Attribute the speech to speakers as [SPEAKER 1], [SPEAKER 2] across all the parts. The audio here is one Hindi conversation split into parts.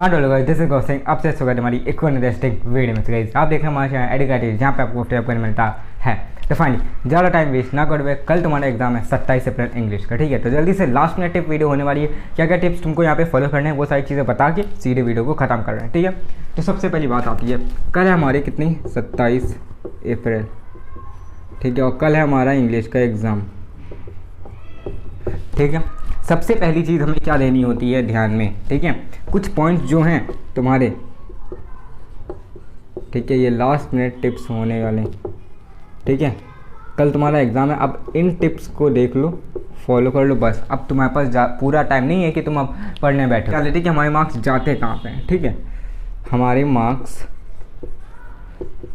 [SPEAKER 1] हेलो गाइस, दिस इज गौसिंग। अब से स्वागत है हमारी एक और इंटरेस्टिंग वीडियो में। गाइस आप देख रहे हैं हमारे चैनल एडुकेटिव, जहाँ पे आपको टैप करने मिलता है। तो फाइनली ज़्यादा टाइम वेस्ट ना करवे, कल तुम्हारा एग्जाम है 27 अप्रैल इंग्लिश का। ठीक है, तो जल्दी से लास्ट मिनट टिप वीडियो होने वाली है। क्या क्या टिप्स तुमको यहाँ पे फॉलो करने हैं वो सारी चीज़ें बता के सीधे वीडियो को खत्म कर रहे हैं। ठीक है, तो सबसे पहली बात आती है, कल है हमारी कितनी 27 अप्रैल। ठीक है, और कल है हमारा इंग्लिश का एग्ज़ाम। ठीक है, सबसे पहली चीज़ हमें क्या देनी होती है ध्यान में। ठीक है, कुछ पॉइंट्स जो हैं तुम्हारे, ठीक है, ये लास्ट मिनट टिप्स होने वाले। ठीक है, कल तुम्हारा एग्ज़ाम है। अब इन टिप्स को देख लो, फॉलो कर लो बस। अब तुम्हारे पास पूरा टाइम नहीं है कि तुम अब पढ़ने बैठो। चलो ठीक है, हमारे मार्क्स जाते कहाँ पे हैं। ठीक है, हमारे मार्क्स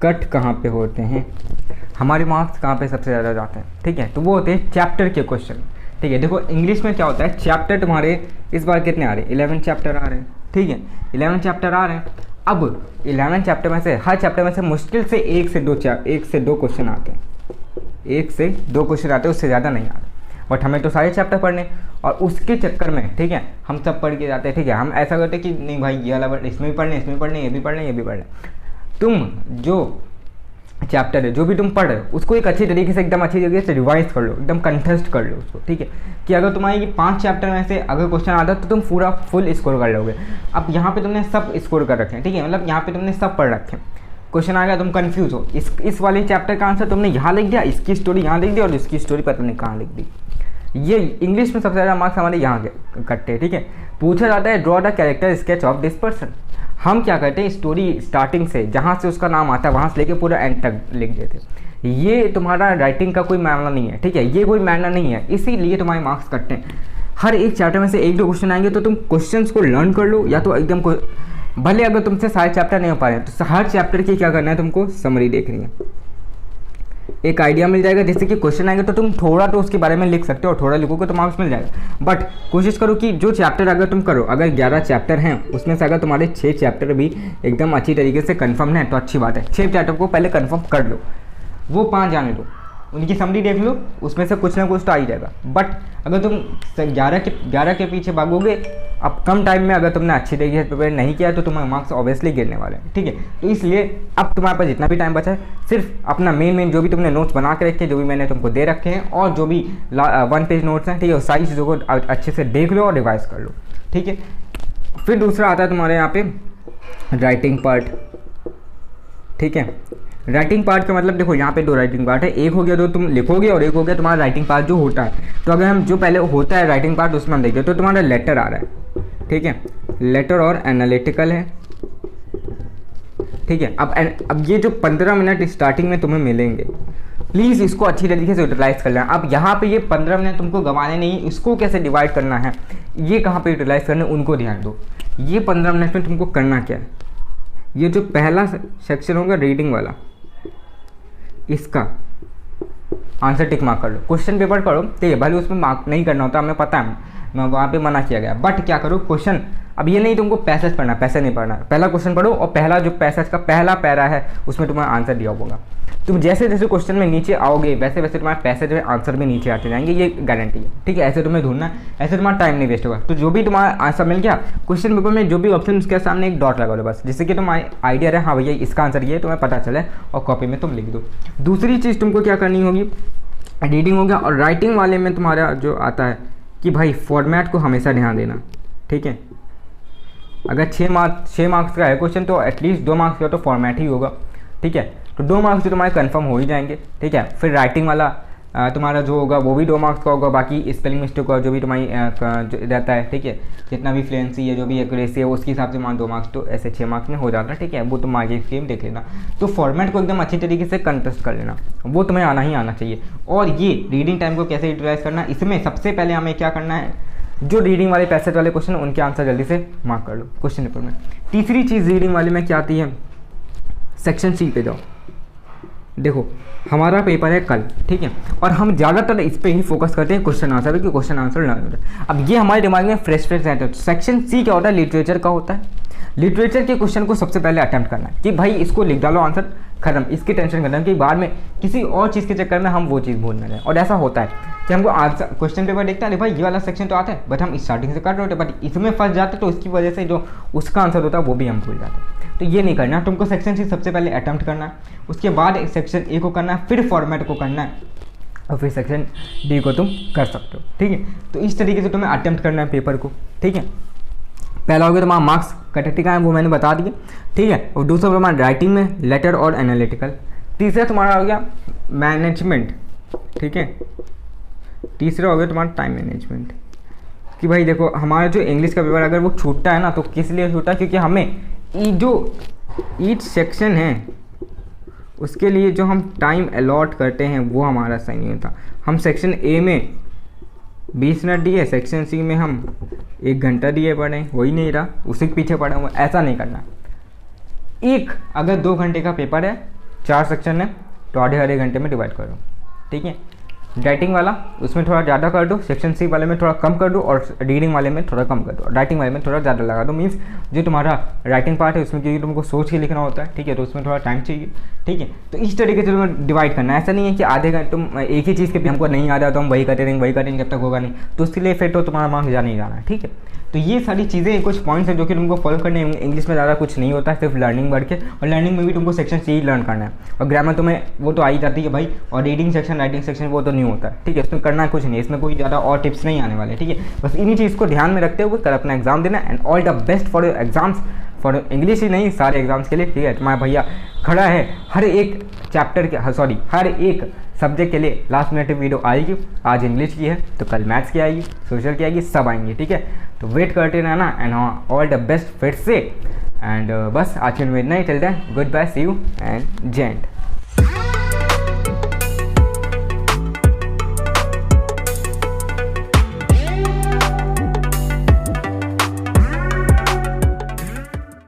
[SPEAKER 1] कट कहाँ पे होते हैं, हमारे मार्क्स कहाँ पे सबसे ज़्यादा जाते हैं। ठीक है, तो वो होते हैं चैप्टर के क्वेश्चन। ठीक है, देखो इंग्लिश में क्या होता है, चैप्टर तुम्हारे इस बार कितने आ रहे हैं, 11 चैप्टर आ रहे हैं। ठीक है, 11 चैप्टर आ रहे हैं। अब 11 चैप्टर में से हर चैप्टर में से मुश्किल से एक से दो क्वेश्चन आते हैं। 1 से 2 क्वेश्चन आते हैं, उससे ज़्यादा नहीं आते। बट हमें तो सारे चैप्टर पढ़ने, और उसके चक्कर में ठीक है हम सब पढ़ के जाते हैं। ठीक है, हम ऐसा करते हैं कि नहीं भाई ये वाला इसमें भी पढ़ने, इसमें भी पढ़ने, ये भी पढ़ने, ये भी पढ़ने। तुम जो चैप्टर है जो भी तुम पढ़ रहे हो उसको एक अच्छी तरीके से, एकदम अच्छी तरीके से रिवाइज कर लो, एकदम कंटेस्ट कर लो उसको। ठीक है, कि अगर तुम्हारी 5 चैप्टर में से अगर क्वेश्चन आता है तो तुम पूरा फुल स्कोर कर लोगे। अब यहाँ पे तुमने सब स्कोर कर रखे हैं। ठीक है, मतलब यहाँ पे तुमने सब पढ़ रखे हैं। क्वेश्चन आ गया, तुम कंफ्यूज हो, इस वाले चैप्टर का आंसर तुमने यहाँ लिख दिया, इसकी स्टोरी यहाँ लिख दी, और इसकी स्टोरी पता नहीं कहाँ लिख दी। ये इंग्लिश में सबसे ज़्यादा मार्क्स हमारे यहाँ के कटते हैं। ठीक है, पूछा जाता है draw the character sketch of this person. हम क्या करते हैं, स्टोरी स्टार्टिंग से जहाँ से उसका नाम आता है वहाँ से लेके पूरा एंड तक लिख देते हैं। ये तुम्हारा राइटिंग का कोई मामला नहीं है। ठीक है, ये कोई मामला नहीं है, इसीलिए तुम्हारे मार्क्स कटते हैं। हर एक चैप्टर में से 1-2 क्वेश्चन आएंगे, तो तुम क्वेश्चंस को लर्न कर लो, या तो एकदम भले अगर तुमसे सारे चैप्टर नहीं हो पा रहे हैं तो हर चैप्टर की क्या करना है, तुमको समरी देखनी है, एक आइडिया मिल जाएगा। जैसे कि क्वेश्चन आएंगे तो तुम थोड़ा तो उसके बारे में लिख सकते हो, और थोड़ा लिखोगे तो मार्क्स मिल जाएगा। बट कोशिश करो कि जो चैप्टर अगर तुम करो, अगर 11 चैप्टर हैं उसमें से अगर तुम्हारे 6 चैप्टर भी एकदम अच्छी तरीके से कंफर्म है तो अच्छी बात है। 6 चैप्टर को पहले कंफर्म कर लो, वो 5 जाने दो, उनकी समरी देख लो, उसमें से कुछ ना कुछ तो आ ही जाएगा। बट अगर तुम 11 के पीछे भागोगे, अब कम टाइम में अगर तुमने अच्छी तरीके से प्रिपेयर नहीं किया तो तुम्हारे मार्क्स ऑब्वियसली गिरने वाले हैं। ठीक है, तो इसलिए अब तुम्हारे पास जितना भी टाइम बचा है, सिर्फ अपना मेन जो भी तुमने नोट्स बना के रखे हैं, जो भी मैंने तुमको दे रखे हैं, और जो भी 1 पेज नोट्स हैं, ठीक है, सारी चीज़ों को अच्छे से देख लो और रिवाइज कर लो। ठीक है, फिर दूसरा आता है तुम्हारे यहाँ पे राइटिंग पार्ट। ठीक है, राइटिंग पार्ट का मतलब देखो यहाँ पे 2 राइटिंग पार्ट है, एक हो गया जो तुम लिखोगे, और एक हो गया तुम्हारा राइटिंग पार्ट जो होता है। तो अगर हम जो पहले होता है राइटिंग पार्ट उसमें हम देखते हैं, तो तुम्हारा लेटर आ रहा है। ठीक है, लेटर और एनालिटिकल है। ठीक है, अब ये जो 15 मिनट स्टार्टिंग में तुम्हें मिलेंगे, प्लीज़ इसको अच्छी तरीके से यूटिलाइज़ कर लेना। अब यहाँ पे ये 15 मिनट तुमको गंवाने नहीं, इसको कैसे डिवाइड करना है, ये कहाँ पे यूटिलाइज़ करना है उनको ध्यान दो। ये 15 मिनट में तुमको करना क्या है, ये जो पहला सेक्शन होगा रीडिंग वाला, इसका आंसर टिक मार्क कर लो। क्वेश्चन पेपर करो, ठीक है, भले उसमें मार्क नहीं करना होता, हमें पता है, मैं वहाँ पे मना किया गया। बट क्या करो, क्वेश्चन, अब ये नहीं तुमको पैसेज पढ़ना, पैसेज नहीं पढ़ना, पहला क्वेश्चन पढ़ो, और पहला जो पैसेज का पहला पैरा है उसमें तुम्हारा आंसर दिया होगा। तुम जैसे जैसे क्वेश्चन में नीचे आओगे वैसे वैसे तुम्हारे पैसेज में आंसर भी नीचे आते जाएंगे, ये गारंटी है। ठीक है, ऐसे तुम्हें ढूंढना है, ऐसे तुम्हारा टाइम नहीं वेस्ट होगा। तो जो भी तुम्हारा आंसर मिल गया, क्वेश्चन पेपर में जो भी ऑप्शन उसके सामने एक डॉट लगा लो बस, जिससे कि तुम्हारा आइडिया रहे, हाँ भैया इसका आंसर ये तुम्हें पता चले, और कॉपी में तुम लिख दो। दूसरी चीज़ तुमको क्या करनी होगी, रीडिंग हो गया, और राइटिंग वाले में तुम्हारा जो आता है कि भाई फॉर्मेट को हमेशा ध्यान देना। ठीक है, अगर 6 मार्क्स का है क्वेश्चन तो एटलीस्ट 2 मार्क्स का तो फॉर्मेट ही होगा। ठीक है, तो 2 मार्क्स तो तुम्हारे कंफर्म हो ही जाएंगे। ठीक है, फिर राइटिंग वाला तुम्हारा जो होगा वो भी 2 मार्क्स का होगा, बाकी स्पेलिंग मिस्टेक का जो भी तुम्हारी रहता है, ठीक है, जितना भी फ्लुएंसी है, जो भी एक्यूरेसी है, उसके हिसाब से मान 2 मार्क्स तो ऐसे 6 मार्क्स में हो जाता है। ठीक है, वो तुम आगे स्कीम देख लेना। तो फॉर्मेट को एकदम अच्छी तरीके से कंटेस्ट कर लेना, वो तुम्हें आना ही आना चाहिए। और ये रीडिंग टाइम को कैसे यूटिलाइज करना, इसमें सबसे पहले हमें क्या करना है, जो रीडिंग वाले पैसेज वाले क्वेश्चन उनके आंसर जल्दी से मार्क कर लो क्वेश्चन पेपर में। तीसरी चीज़ रीडिंग वाले में क्या आती है, सेक्शन सी पे जाओ। देखो हमारा पेपर है कल, ठीक है, और हम ज़्यादातर इस पे ही फोकस करते हैं क्वेश्चन आंसर पे, कि क्वेश्चन आंसर लर्न होता है। अब ये हमारे दिमाग में फ्रेश रहता है। सेक्शन सी क्या होता है, लिटरेचर का होता है। लिटरेचर के क्वेश्चन को सबसे पहले अटेम्प्ट करना है कि भाई इसको लिख डालो आंसर, खत्म, इसकी टेंशन खत्म, कि बाद में किसी और चीज़ के चक्कर में हम वो चीज़ भूल ना जाए। और ऐसा होता है कि हमको आज क्वेश्चन पेपर देखता है, अरे भाई ये वाला सेक्शन तो आता है बट हम स्टार्टिंग से कर रहे होते, बट इसमें फंस जाते तो उसकी वजह से जो उसका आंसर होता है वो भी हम भूल जाते। तो ये नहीं करना, तुमको सेक्शन सी सबसे पहले अटैम्प्ट करना है, उसके बाद सेक्शन ए को करना है, फिर फॉर्मेट को करना है, और फिर सेक्शन डी को तुम कर सकते हो। ठीक है, तो इस तरीके से तुम्हें अटैम्प्ट करना है पेपर को। ठीक है, पहला हो गया तुम्हारा मार्क्स कैटेगरी का है वो मैंने बता दिया। ठीक है, और दूसरा तुम्हारा राइटिंग में लेटर और एनालिटिकल। तीसरा तुम्हारा हो गया मैनेजमेंट। ठीक है, तीसरा हो गया तुम्हारा टाइम मैनेजमेंट, कि भाई देखो हमारा जो इंग्लिश का पेपर अगर वो छूटता है ना तो किस लिए छूटता है, क्योंकि हमें जो ईच सेक्शन है उसके लिए जो हम टाइम अलॉट करते हैं वो हमारा सही नहीं होता। हम सेक्शन ए में 20 मिनट दिए, सेक्शन सी में हम 1 घंटा दिए पढ़े, हो ही नहीं रहा, उसी के पीछे पढ़े हुए। ऐसा नहीं करना। अगर 2 घंटे का पेपर है, 4 सेक्शन है, तो आधे घंटे में डिवाइड करो। ठीक है, राइटिंग वाला उसमें थोड़ा ज़्यादा कर दो, सेक्शन सी वाले में थोड़ा कम कर दो, और रीडिंग वाले में थोड़ा कम कर दो, राइटिंग वाले में थोड़ा ज़्यादा लगा दो। मीन्स जो तुम्हारा राइटिंग पार्ट है उसमें क्योंकि तुमको सोच के लिखना होता है, ठीक है, तो उसमें थोड़ा टाइम चाहिए। ठीक है, तो इस तरीके से तुम्हें डिवाइड करना है। ऐसा नहीं है कि आधे घंटे तुम एक ही चीज़ के हमको नहीं आ रहा तो हम वही करेंगे जब तक होगा नहीं, तो उसके लिए फिर तो तुम्हारा मार्क्स जाना ही जाना है। ठीक है, तो ये सारी चीज़ें कुछ पॉइंट्स हैं जो कि तुमको फॉलो करने हैं। इंग्लिश में ज़्यादा कुछ नहीं होता है, सिर्फ लर्निंग बढ़ के, और लर्निंग में भी तुमको सेक्शन से ही लर्न करना है, और ग्रामर तुम्हें वो तो आ ही जाती है भाई, और रीडिंग सेक्शन राइटिंग सेक्शन वो तो नहीं होता है। ठीक है, इसमें करना कुछ नहीं, इसमें कोई ज़्यादा और टिप्स नहीं आने वाले। ठीक है, बस इन्हीं चीज़ को ध्यान में रखते हुए कल अपना एग्जाम देना। And all the best for your exams, for English ही नहीं सारे एग्जाम्स के लिए। ठीक है, तुम्हारा भैया खड़ा है हर एक चैप्टर के, हर एक सब्जेक्ट के लिए। लास्ट मिनट वीडियो आएगी, आज इंग्लिश की है तो कल मैथ्स की आएगी, सोशल की आएगी, सब आएंगी। ठीक है, तो वेट करते रहना। एंड हाँ, ऑल द बेस्ट फिर से। एंड बस आज के वीडियो में इतना ही। Till then good bye, see you and Jai Hind.